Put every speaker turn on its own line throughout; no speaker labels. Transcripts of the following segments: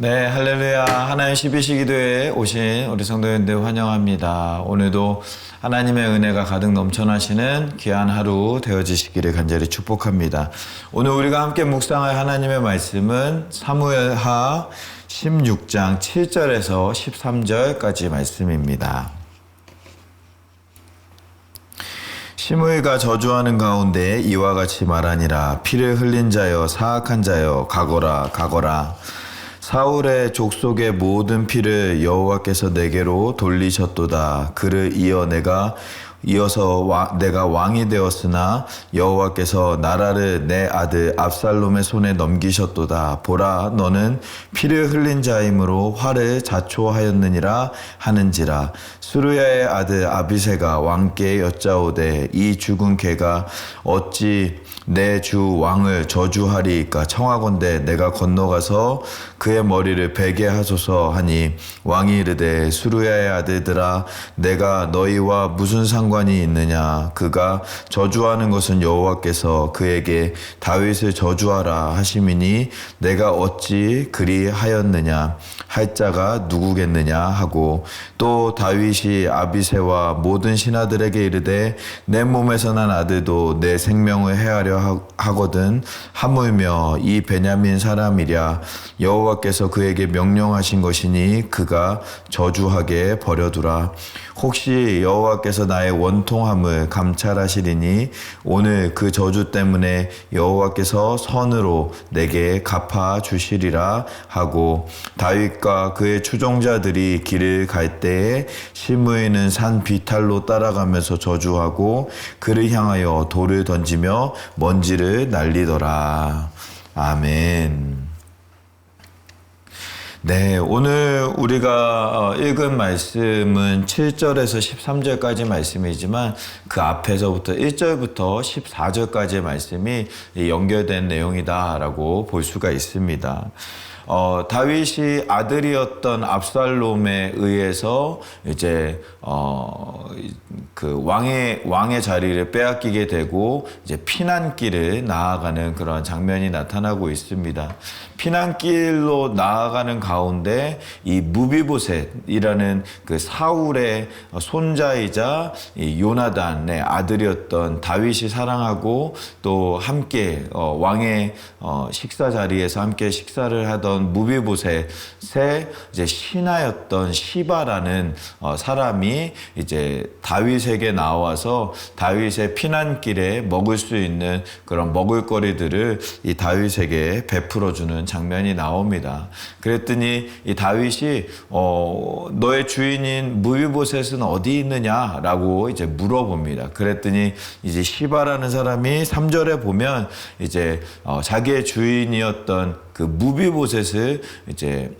네, 할렐루야. 하나님 12시 기도에 오신 우리 성도님들 환영합니다. 오늘도 하나님의 은혜가 가득 넘쳐나시는 귀한 하루 되어지시기를 간절히 축복합니다. 오늘 우리가 함께 묵상할 하나님의 말씀은 사무엘하 16장 7절에서 13절까지 말씀입니다. 시므이가 저주하는 가운데 이와 같이 말하니라. 피를 흘린 자여, 사악한 자여, 가거라 가거라. 사울의 족속의 모든 피를 여호와께서 내게로 돌리셨도다. 그를 이어서 내가 왕이 되었으나 여호와께서 나라를 내 아들 압살롬의 손에 넘기셨도다. 보라, 너는 피를 흘린 자이므로 화를 자초하였느니라 하는지라. 수르야의 아들 아비새가 왕께 여짜오되 이 죽은 개가 어찌 내 주 왕을 저주하리이까. 청하건대 내가 건너가서 그의 머리를 베게 하소서 하니 왕이 이르되 수르야의 아들들아, 내가 너희와 무슨 상관이 있느냐. 그가 저주하는 것은 여호와께서 그에게 다윗을 저주하라 하심이니 내가 어찌 그리 하였느냐 할 자가 누구겠느냐 하고, 또 다윗이 아비새와 모든 신하들에게 이르되 내 몸에서 난 아들도 내 생명을 해하려 하거든. 하물며 이 베냐민 사람이랴. 여호와께서 그에게 명령하신 것이니 그가 저주하게 버려두라. 혹시 여호와께서 나의 원통함을 감찰하시리니 오늘 그 저주 때문에 여호와께서 선으로 내게 갚아 주시리라 하고, 다윗과 그의 추종자들이 길을 갈 때에 시므이는 산 비탈로 따라가면서 저주하고 그를 향하여 돌을 던지며 먼지를 날리더라. 아멘. 네, 오늘 우리가 읽은 말씀은 7절에서 13절까지 말씀이지만 그 앞에서부터 1절부터 14절까지의 말씀이 연결된 내용이다라고 볼 수가 있습니다. 다윗이 아들이었던 압살롬에 의해서 이제 그 왕의 자리를 빼앗기게 되고 이제 피난길을 나아가는 그런 장면이 나타나고 있습니다. 피난길로 나아가는 가운데 이 무비보셋이라는 그 사울의 손자이자 이 요나단의 아들이었던 다윗이 사랑하고 또 함께 왕의 식사 자리에서 함께 식사를 하던 무비보셋의 이제 신하였던 시바라는 사람이 이제 다윗에게 나와서 다윗의 피난길에 먹을 수 있는 그런 먹을거리들을 이 다윗에게 베풀어주는 장면이 나옵니다. 그랬더니 이 다윗이 너의 주인인 무비보셋은 어디 있느냐라고 이제 물어봅니다. 그랬더니 이제 시바라는 사람이 3절에 보면 이제 자기의 주인이었던 그 무비보셋을 이제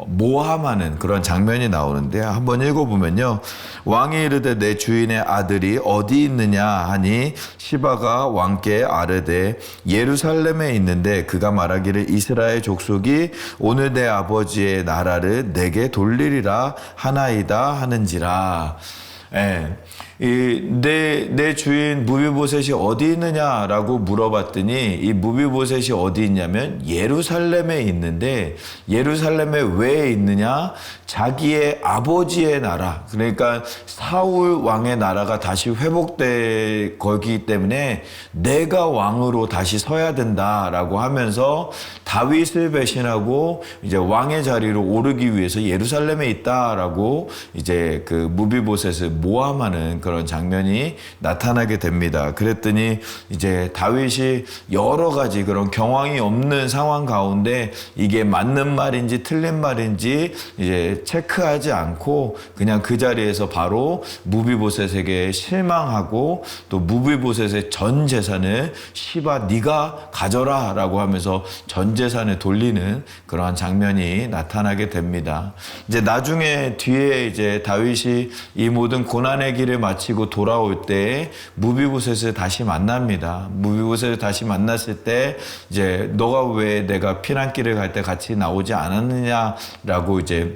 모함하는 그런 장면이 나오는데, 한번 읽어보면요. 왕이 이르되 내 주인의 아들이 어디 있느냐 하니 시바가 왕께 아뢰되 예루살렘에 있는데 그가 말하기를 이스라엘 족속이 오늘 내 아버지의 나라를 내게 돌리리라 하나이다 하는지라. 내 주인 무비보셋이 어디 있느냐라고 물어봤더니 이 무비보셋이 어디 있냐면 예루살렘에 있는데, 예루살렘에 왜 있느냐? 자기의 아버지의 나라, 그러니까 사울 왕의 나라가 다시 회복될 거기 때문에 내가 왕으로 다시 서야 된다라고 하면서 다윗을 배신하고 이제 왕의 자리로 오르기 위해서 예루살렘에 있다라고 이제 그 무비보셋을 모함하는 그런 장면이 나타나게 됩니다. 그랬더니 이제 다윗이 여러 가지 그런 경황이 없는 상황 가운데 이게 맞는 말인지 틀린 말인지 이제 체크하지 않고 그냥 그 자리에서 바로 무비보셋에게 실망하고 또 무비보셋의 전 재산을 시바 네가 가져라 라고 하면서 전 재산을 돌리는 그러한 장면이 나타나게 됩니다. 이제 나중에 뒤에 이제 다윗이 이 모든 고난의 길을 마치고 돌아올 때 무비보셋을 다시 만납니다. 무비보셋을 다시 만났을 때 이제 너가 왜 내가 피난길을 갈 때 같이 나오지 않았느냐라고 이제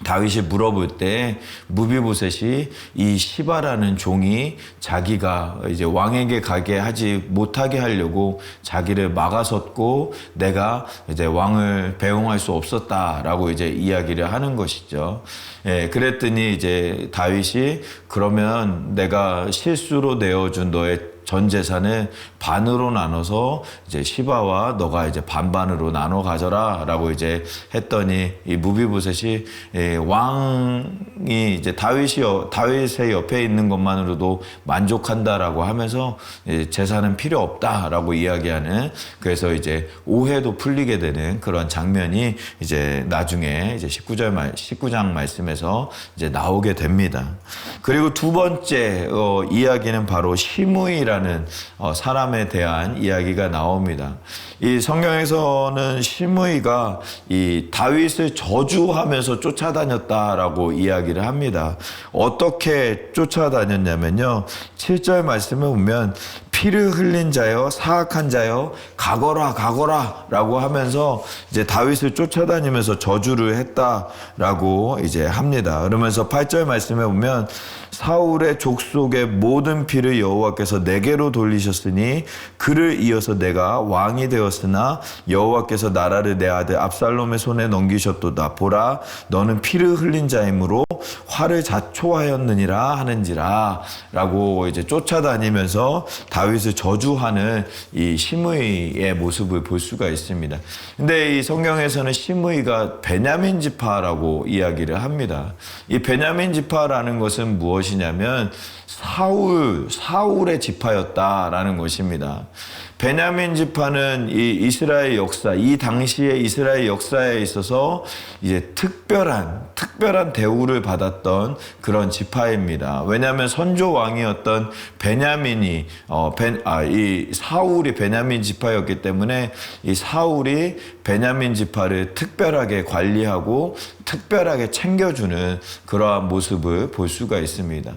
다윗이 물어볼 때 무비보셋이 이 시바라는 종이 자기가 이제 왕에게 가게 하지 못하게 하려고 자기를 막아섰고 내가 이제 왕을 배웅할 수 없었다라고 이제 이야기를 하는 것이죠. 예, 그랬더니 이제 다윗이 그러면 내가 실수로 내어준 너의 전 재산을 반으로 나눠서 이제 시바와 너가 이제 반반으로 나눠 가져라라고 이제 했더니 이 무비보셋이 왕이 이제 다윗의 옆에 있는 것만으로도 만족한다라고 하면서 재산은 필요 없다라고 이야기하는, 그래서 이제 오해도 풀리게 되는 그런 장면이 이제 나중에 이제 19장 말씀에서 이제 나오게 됩니다. 그리고 두 번째 이야기는 바로 시므이라는 사람에 대한 이야기가 나옵니다. 이 성경에서는 시므이가 이 다윗을 저주하면서 쫓아다녔다라고 이야기를 합니다. 어떻게 쫓아다녔냐면요, 7절 말씀을 보면 피를 흘린 자여 사악한 자여 가거라 가거라 라고 하면서 이제 다윗을 쫓아다니면서 저주를 했다라고 이제 합니다. 그러면서 8절 말씀에 보면 사울의 족속의 모든 피를 여호와께서 내게로 돌리셨으니 그를 이어서 내가 왕이 되었으나 여호와께서 나라를 내 아들 압살롬의 손에 넘기셨도다. 보라 너는 피를 흘린 자이므로 화를 자초하였느니라 하는지라 라고 이제 쫓아다니면서 다윗을 저주하는 이 시므이의 모습을 볼 수가 있습니다. 근데 이 성경에서는 시므이가 베냐민 지파라고 이야기를 합니다. 이 베냐민 지파라는 것은 무엇이냐면 사울의 지파였다라는 것입니다. 베냐민 지파는 이 이스라엘 역사, 이 당시의 이스라엘 역사에 있어서 이제 특별한 대우를 받았던 그런 지파입니다. 왜냐하면 선조 왕이었던 베냐민이 이 사울이 베냐민 지파였기 때문에 이 사울이 베냐민 지파를 특별하게 관리하고 특별하게 챙겨주는 그러한 모습을 볼 수가 있습니다.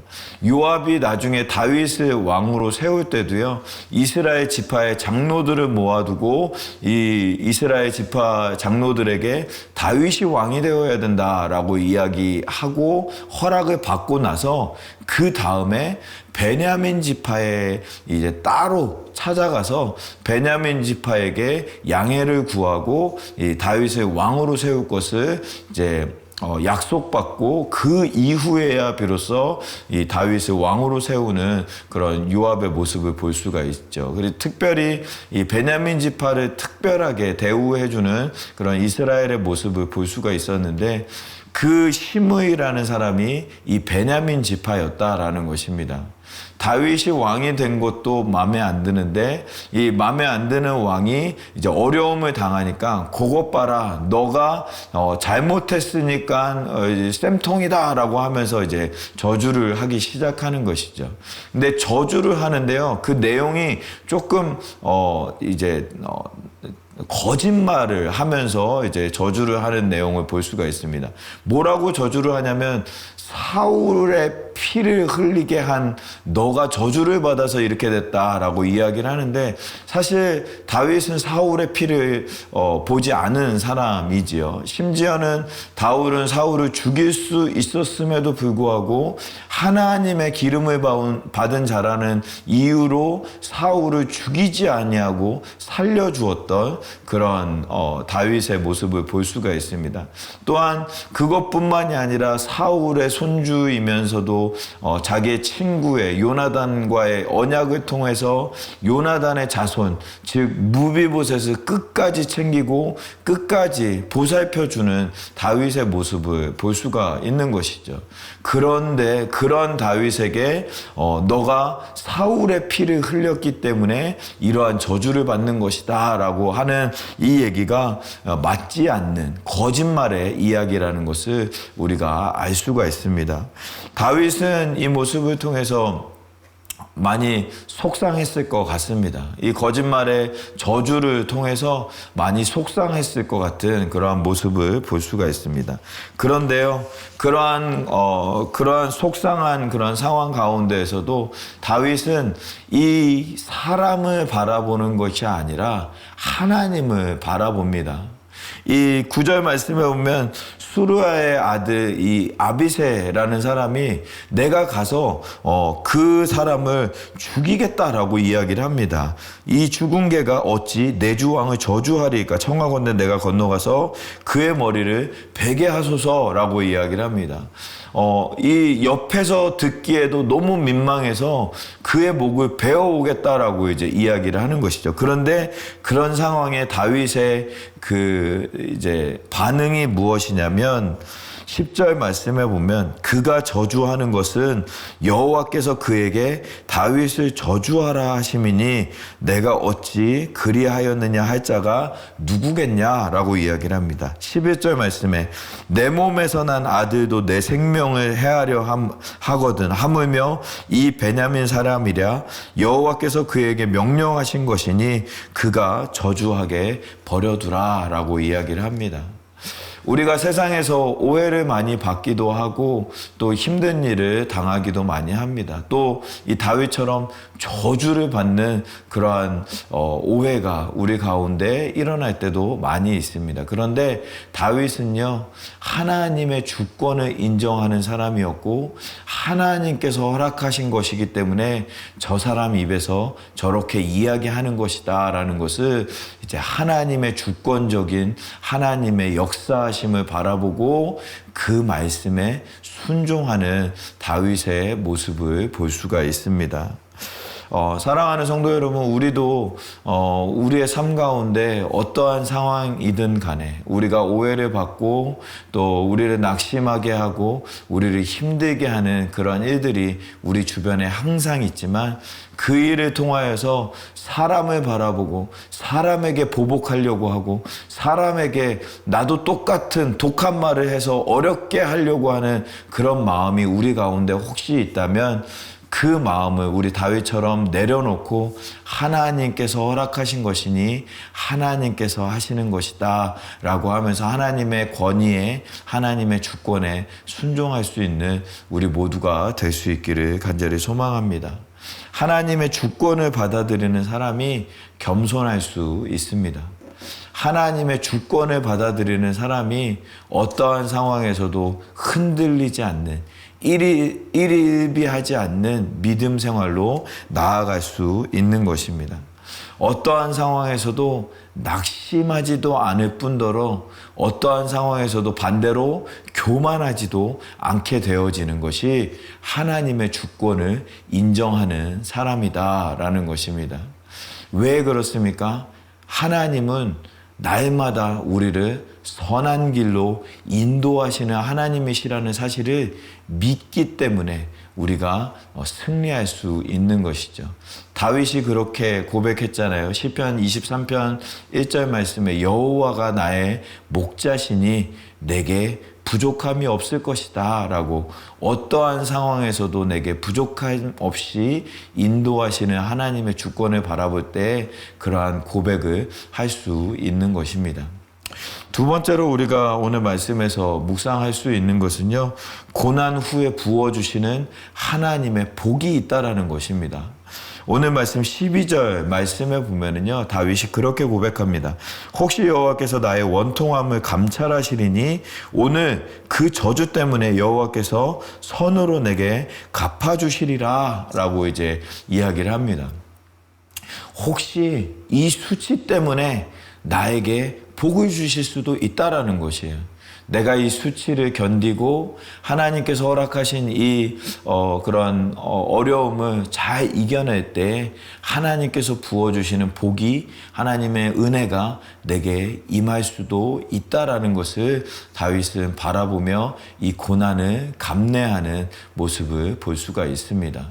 요압이 나중에 다윗을 왕으로 세울 때도요, 이스라엘 지파의 장로들을 모아두고 이 이스라엘 지파 장로들에게 다윗이 왕이 되어야 된다라고 이야기하고 허락을 받고 나서 그 다음에 베냐민 지파에 이제 따로 찾아가서 베냐민 지파에게 양해를 구하고 이 다윗을 왕으로 세울 것을 이제 약속받고 그 이후에야 비로소 이 다윗을 왕으로 세우는 그런 요압의 모습을 볼 수가 있죠. 그리고 특별히 이 베냐민 지파를 특별하게 대우해주는 그런 이스라엘의 모습을 볼 수가 있었는데 그 시므이라는 사람이 이 베냐민 지파였다라는 것입니다. 다윗이 왕이 된 것도 마음에 안 드는데 이 마음에 안 드는 왕이 이제 어려움을 당하니까 그것 봐라 너가 잘못했으니까 쌤통이다라고 하면서 이제 저주를 하기 시작하는 것이죠. 근데 저주를 하는데요, 그 내용이 조금 거짓말을 하면서 이제 저주를 하는 내용을 볼 수가 있습니다. 뭐라고 저주를 하냐면 사울의 피를 흘리게 한 너가 저주를 받아서 이렇게 됐다라고 이야기를 하는데, 사실 다윗은 사울의 피를 보지 않은 사람이지요. 심지어는 다윗은 사울을 죽일 수 있었음에도 불구하고 하나님의 기름을 받은 자라는 이유로 사울을 죽이지 아니하고 살려주었던 그런 다윗의 모습을 볼 수가 있습니다. 또한 그것뿐만이 아니라 사울의 손주이면서도 자기의 친구의 요나단과의 언약을 통해서 요나단의 자손, 즉 무비보셋을 끝까지 챙기고 끝까지 보살펴주는 다윗의 모습을 볼 수가 있는 것이죠. 그런데 그런 다윗에게 너가 사울의 피를 흘렸기 때문에 이러한 저주를 받는 것이다 라고 하는 이 얘기가 맞지 않는 거짓말의 이야기라는 것을 우리가 알 수가 있습니다. 다윗은 이 모습을 통해서 많이 속상했을 것 같습니다. 이 거짓말의 저주를 통해서 많이 속상했을 것 같은 그러한 모습을 볼 수가 있습니다. 그런데요, 그러한 속상한 그런 상황 가운데에서도 다윗은 이 사람을 바라보는 것이 아니라 하나님을 바라봅니다. 이 9절 말씀에 보면 수르야의 아들 이 아비새라는 사람이 내가 가서 그 사람을 죽이겠다라고 이야기를 합니다. 이 죽은 개가 어찌 내 주 왕을 저주하리까 청하건대 내가 건너가서 그의 머리를 베게 하소서라고 이야기를 합니다. 이 옆에서 듣기에도 너무 민망해서 그의 목을 베어오겠다라고 이제 이야기를 하는 것이죠. 그런데 그런 상황에 다윗의 이제 반응이 무엇이냐면 10절 말씀해 보면 그가 저주하는 것은 여호와께서 그에게 다윗을 저주하라 하심이니 내가 어찌 그리하였느냐 할 자가 누구겠냐라고 이야기를 합니다. 11절 말씀에 내 몸에서 난 아들도 내 생명을 해하려 하거든 하물며 이 베냐민 사람이랴 여호와께서 그에게 명령하신 것이니 그가 저주하게 버려두라라고 이야기를 합니다. 우리가 세상에서 오해를 많이 받기도 하고 또 힘든 일을 당하기도 많이 합니다. 또 이 다윗처럼 저주를 받는 그러한 오해가 우리 가운데 일어날 때도 많이 있습니다. 그런데 다윗은요, 하나님의 주권을 인정하는 사람이었고 하나님께서 허락하신 것이기 때문에 저 사람 입에서 저렇게 이야기하는 것이다 라는 것을 이제 하나님의 주권적인 하나님의 역사하심을 바라보고 그 말씀에 순종하는 다윗의 모습을 볼 수가 있습니다. 사랑하는 성도 여러분, 우리도 우리의 삶 가운데 어떠한 상황이든 간에 우리가 오해를 받고 또 우리를 낙심하게 하고 우리를 힘들게 하는 그런 일들이 우리 주변에 항상 있지만 그 일을 통하여서 사람을 바라보고 사람에게 보복하려고 하고 사람에게 나도 똑같은 독한 말을 해서 어렵게 하려고 하는 그런 마음이 우리 가운데 혹시 있다면 그 마음을 우리 다윗처럼 내려놓고 하나님께서 허락하신 것이니 하나님께서 하시는 것이다 라고 하면서 하나님의 권위에 하나님의 주권에 순종할 수 있는 우리 모두가 될 수 있기를 간절히 소망합니다. 하나님의 주권을 받아들이는 사람이 겸손할 수 있습니다. 하나님의 주권을 받아들이는 사람이 어떠한 상황에서도 흔들리지 않는 일일비하지 않는 믿음 생활로 나아갈 수 있는 것입니다. 어떠한 상황에서도 낙심하지도 않을 뿐더러 어떠한 상황에서도 반대로 교만하지도 않게 되어지는 것이 하나님의 주권을 인정하는 사람이다라는 것입니다. 왜 그렇습니까? 하나님은 날마다 우리를 선한 길로 인도하시는 하나님이시라는 사실을 믿기 때문에 우리가 승리할 수 있는 것이죠. 다윗이 그렇게 고백했잖아요. 시편 23편 1절 말씀에 여호와가 나의 목자시니 내게 부족함이 없을 것이다 라고 어떠한 상황에서도 내게 부족함 없이 인도하시는 하나님의 주권을 바라볼 때 그러한 고백을 할 수 있는 것입니다. 두 번째로 우리가 오늘 말씀에서 묵상할 수 있는 것은요, 고난 후에 부어주시는 하나님의 복이 있다라는 것입니다. 오늘 말씀 12절 말씀에 보면은요, 다윗이 그렇게 고백합니다. 혹시 여호와께서 나의 원통함을 감찰하시리니 오늘 그 저주 때문에 여호와께서 선으로 내게 갚아주시리라 라고 이제 이야기를 합니다. 혹시 이 수치 때문에 나에게 복을 주실 수도 있다라는 것이에요. 내가 이 수치를 견디고 하나님께서 허락하신 이 그런 어려움을 잘 이겨낼 때 하나님께서 부어주시는 복이 하나님의 은혜가 내게 임할 수도 있다라는 것을 다윗은 바라보며 이 고난을 감내하는 모습을 볼 수가 있습니다.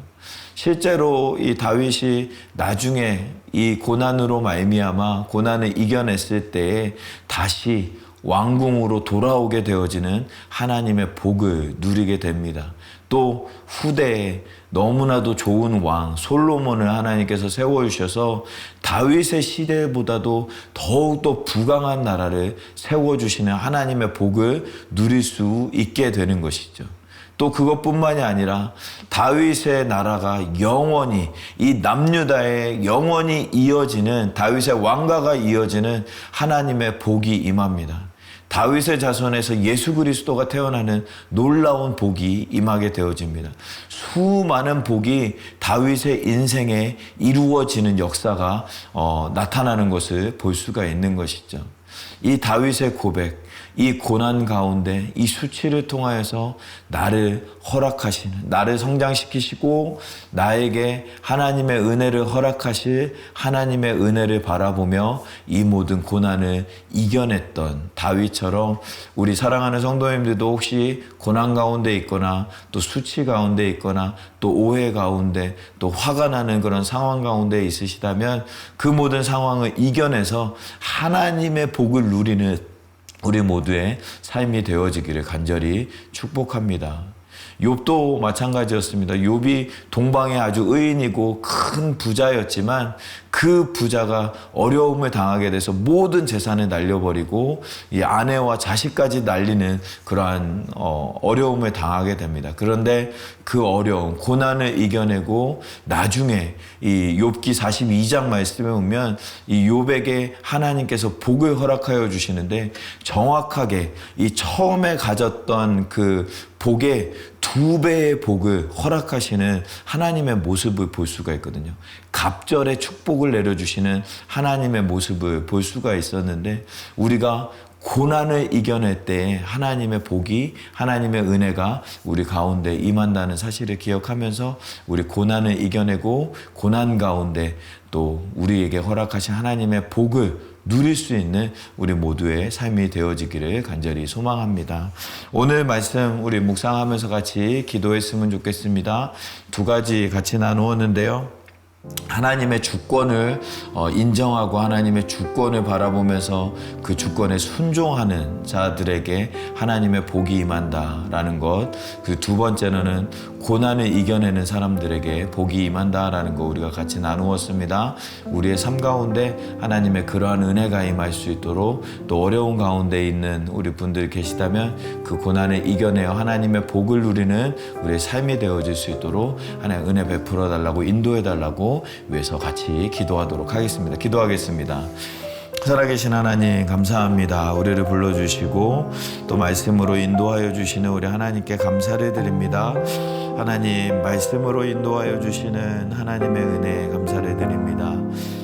실제로 이 다윗이 나중에 이 고난으로 말미암아 고난을 이겨냈을 때에 다시 왕궁으로 돌아오게 되어지는 하나님의 복을 누리게 됩니다. 또 후대에 너무나도 좋은 왕 솔로몬을 하나님께서 세워주셔서 다윗의 시대보다도 더욱더 부강한 나라를 세워주시는 하나님의 복을 누릴 수 있게 되는 것이죠. 또 그것뿐만이 아니라 다윗의 나라가 영원히 이 남유다에 영원히 이어지는 다윗의 왕가가 이어지는 하나님의 복이 임합니다. 다윗의 자손에서 예수 그리스도가 태어나는 놀라운 복이 임하게 되어집니다. 수많은 복이 다윗의 인생에 이루어지는 역사가 나타나는 것을 볼 수가 있는 것이죠. 이 다윗의 고백, 이 고난 가운데 이 수치를 통하여서 나를 허락하시는, 나를 성장시키시고 나에게 하나님의 은혜를 허락하실 하나님의 은혜를 바라보며 이 모든 고난을 이겨냈던 다윗처럼 우리 사랑하는 성도님들도 혹시 고난 가운데 있거나 또 수치 가운데 있거나 또 오해 가운데 또 화가 나는 그런 상황 가운데 있으시다면 그 모든 상황을 이겨내서 하나님의 복을 누리는 우리 모두의 삶이 되어지기를 간절히 축복합니다. 욥도 마찬가지였습니다. 욥이 동방의 아주 의인이고 큰 부자였지만 그 부자가 어려움을 당하게 돼서 모든 재산을 날려버리고 이 아내와 자식까지 날리는 그러한 어려움을 당하게 됩니다. 그런데 그 어려움, 고난을 이겨내고 나중에 이 욥기 42장 말씀에 보면 이 욥에게 하나님께서 복을 허락하여 주시는데 정확하게 이 처음에 가졌던 그 복의 2배의 복을 허락하시는 하나님의 모습을 볼 수가 있거든요. 갑절의 축복을 내려주시는 하나님의 모습을 볼 수가 있었는데 우리가 고난을 이겨낼 때 하나님의 복이, 하나님의 은혜가 우리 가운데 임한다는 사실을 기억하면서 우리 고난을 이겨내고 고난 가운데 또 우리에게 허락하신 하나님의 복을 누릴 수 있는 우리 모두의 삶이 되어지기를 간절히 소망합니다. 오늘 말씀 우리 묵상하면서 같이 기도했으면 좋겠습니다. 2가지 같이 나누었는데요. 하나님의 주권을 인정하고 하나님의 주권을 바라보면서 그 주권에 순종하는 자들에게 하나님의 복이 임한다라는 것. 그 2번째로는 고난을 이겨내는 사람들에게 복이 임한다라는 거 우리가 같이 나누었습니다. 우리의 삶 가운데 하나님의 그러한 은혜가 임할 수 있도록 또 어려운 가운데 있는 우리 분들 계시다면 그 고난을 이겨내어 하나님의 복을 누리는 우리의 삶이 되어질 수 있도록 하나님 은혜 베풀어 달라고 인도해 달라고 위해서 같이 기도하도록 하겠습니다. 기도하겠습니다. 살아계신 하나님 감사합니다. 우리를 불러주시고 또 말씀으로 인도하여 주시는 우리 하나님께 감사를 드립니다. 하나님 말씀으로 인도하여 주시는 하나님의 은혜에 감사를 드립니다.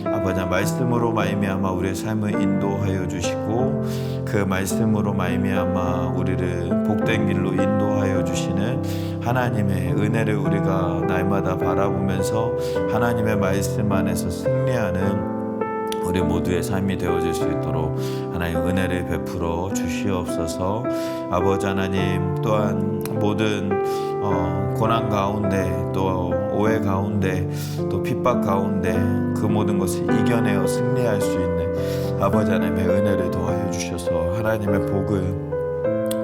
아버지 말씀으로 말미암아 우리의 삶을 인도하여 주시고 그 말씀으로 말미암아 우리를 복된 길로 인도하여 주시는 하나님의 은혜를 우리가 날마다 바라보면서 하나님의 말씀 안에서 승리하는 우리 모두의 삶이 되어질 수 있도록 하나님 은혜를 베풀어 주시옵소서. 아버지 하나님 또한 모든 고난 가운데 또 오해 가운데 또 핍박 가운데 그 모든 것을 이겨내어 승리할 수 있는 아버지 하나님의 은혜를 도와여 주셔서 하나님의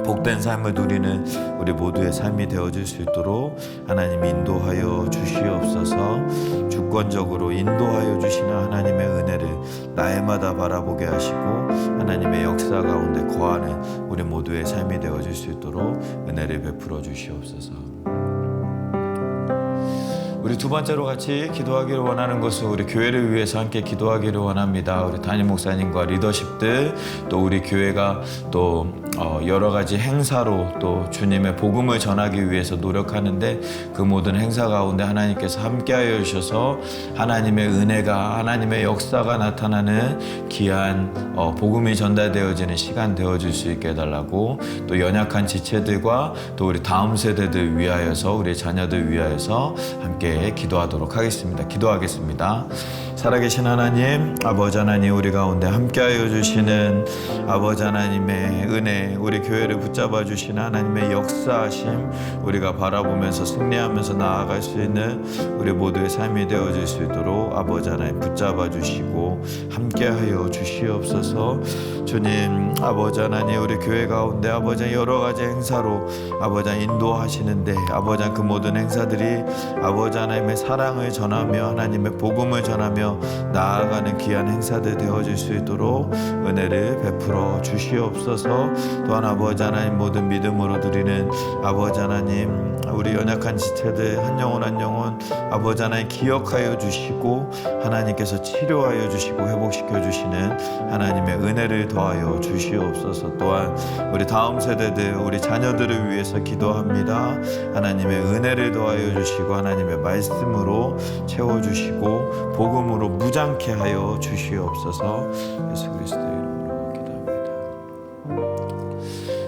복된 삶을 누리는 우리 모두의 삶이 되어질 수 있도록 하나님 인도하여 주시옵소서. 주권적으로 인도하여 주시는 하나님의 은혜를 날마다 바라보게 하시고 하나님의 역사 가운데 거하는 우리 모두의 삶이 되어질 수 있도록 은혜를 베풀어 주시옵소서. 우리 2번째로 같이 기도하기를 원하는 것은 우리 교회를 위해서 함께 기도하기를 원합니다. 우리 담임 목사님과 리더십들 또 우리 교회가 또 여러 가지 행사로 또 주님의 복음을 전하기 위해서 노력하는데 그 모든 행사 가운데 하나님께서 함께하여 주셔서 하나님의 은혜가 하나님의 역사가 나타나는 귀한 복음이 전달되어지는 시간 되어질 수 있게 해달라고 또 연약한 지체들과 또 우리 다음 세대들 위하여서 우리 자녀들 위하여서 함께 기도하도록 하겠습니다. 기도하겠습니다. 살아계신 하나님, 아버지 하나님 우리 가운데 함께하여 주시는 아버지 하나님의 은혜, 우리 교회를 붙잡아 주시는 하나님의 역사하심 우리가 바라보면서 승리하면서 나아갈 수 있는 우리 모두의 삶이 되어질 수 있도록 아버지 하나님 붙잡아 주시고 함께하여 주시옵소서. 주님, 아버지 하나님 우리 교회 가운데 아버지 여러 가지 행사로 아버지 인도하시는데 아버지 그 모든 행사들이 아버지 하나님의 사랑을 전하며 하나님의 복음을 전하며 나아가는 귀한 행사들 되어질 수 있도록 은혜를 베풀어 주시옵소서. 또한 아버지 하나님 모든 믿음으로 드리는 아버지 하나님 우리 연약한 지체들 한 영혼 한 영혼 아버지 하나님 기억하여 주시고 하나님께서 치료하여 주시고 회복시켜 주시는 하나님의 은혜를 더하여 주시옵소서. 또한 우리 다음 세대들 우리 자녀들을 위해서 기도합니다. 하나님의 은혜를 더하여 주시고 하나님의 말씀으로 채워주시고 복음으로 무장케 하여 주시옵소서. 예수 그리스도의 이름으로 기도합니다.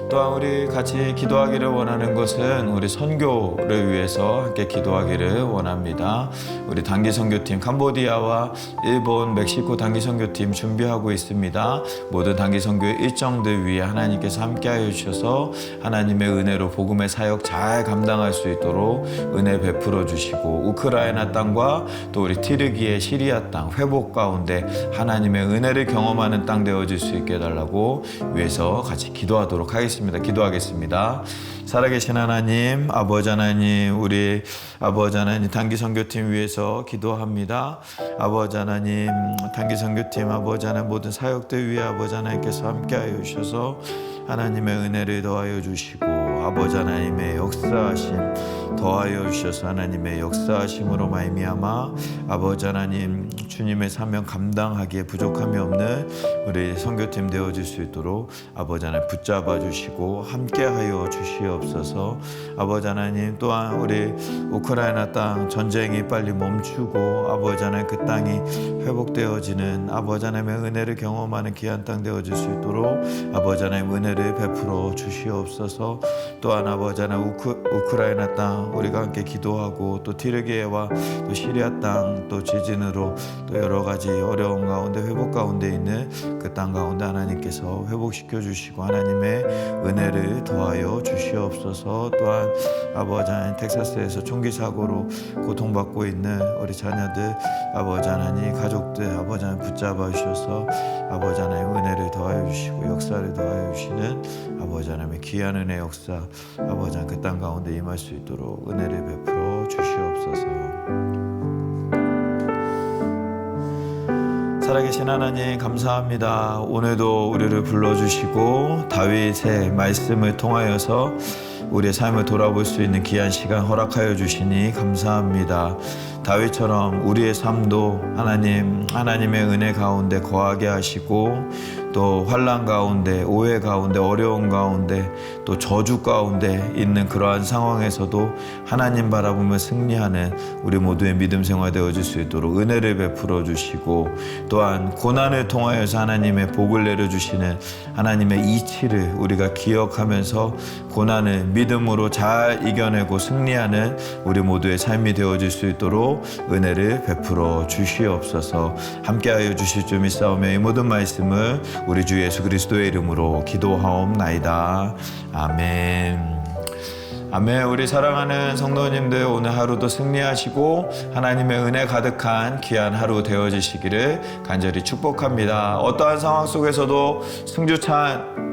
또한 우리 같이 기도하기를 원하는 것은 우리 선교를 위해서 함께 기도하기를 원합니다. 우리 단기 선교팀 캄보디아와 일본, 멕시코 단기 선교팀 준비하고 있습니다. 모든 단기 선교의 일정들 위해 하나님께서 함께하여 주셔서 하나님의 은혜로 복음의 사역 잘 감당할 수 있도록 은혜 베풀어 주시고 우크라이나 땅과 또 우리 티르기의 시리아 땅 회복 가운데 하나님의 은혜를 경험하는 땅 되어질 수 있게 해달라고 위해서 같이 기도하도록 하겠습니다. 기도하겠습니다. 살아계신 하나님, 아버지 하나님, 우리 아버지 하나님 단기 선교팀 위해서 기도합니다. 아버지 하나님, 단기 선교팀 아버지 하나님 모든 사역들 위해 아버지 하나님께서 함께하여 주셔서 하나님의 은혜를 더하여 주시고 아버지 하나님의 역사하심 더하여 주셔서 하나님의 역사하심으로 말미암아 아버지 하나님 주님의 사명 감당하기에 부족함이 없는 우리 선교팀 되어질 수 있도록 아버지 하나님 붙잡아 주시고 함께하여 주시옵소서. 아버지 하나님 또한 우리 우크라이나 땅 전쟁이 빨리 멈추고 아버지 하나님 그 땅이 회복되어지는 아버지 하나님의 은혜를 경험하는 귀한 땅 되어질 수 있도록 아버지 하나님 은혜를 베풀어 주시옵소서. 또한 아버지 하나님 우크라이나 땅 우리가 함께 기도하고 또 티르기에와 또 시리아 땅 또 지진으로 또 여러 가지 어려운 가운데 회복 가운데 있는 그 땅 가운데 하나님께서 회복시켜 주시고 하나님의 은혜를 더하여 주시옵소서. 또한 아버지 하나님 텍사스에서 총기 사고로 고통받고 있는 우리 자녀들 아버지 하나님 가족들 아버지 하나님 붙잡아 주셔서 아버지 하나님 은혜를 더하여 주시고 역사를 더하여 주시는 아버지 하나님의 귀한 은혜 역사 아버지 하나님 그 땅 가운데 임할 수 있도록 은혜를 베풀어 주시옵소서. 살아계신 하나님 감사합니다. 오늘도 우리를 불러주시고 다윗의 말씀을 통하여서 우리의 삶을 돌아볼 수 있는 귀한 시간 허락하여 주시니 감사합니다. 다윗처럼 우리의 삶도 하나님의 은혜 가운데 거하게 하시고 또 환난 가운데 오해 가운데 어려운 가운데 또 저주 가운데 있는 그러한 상황에서도 하나님 바라보며 승리하는 우리 모두의 믿음 생활 되어질 수 있도록 은혜를 베풀어 주시고 또한 고난을 통하여서 하나님의 복을 내려주시는 하나님의 이치를 우리가 기억하면서 고난을 믿음으로 잘 이겨내고 승리하는 우리 모두의 삶이 되어질 수 있도록 은혜를 베풀어 주시옵소서. 함께하여 주실 줄 믿사오며 이 모든 말씀을 우리 주 예수 그리스도의 이름으로 기도하옵나이다. 아멘. 아멘. 우리 사랑하는 성도님들 오늘 하루도 승리하시고 하나님의 은혜 가득한 귀한 하루 되어지시기를 간절히 축복합니다. 어떠한 상황 속에서도 승주찬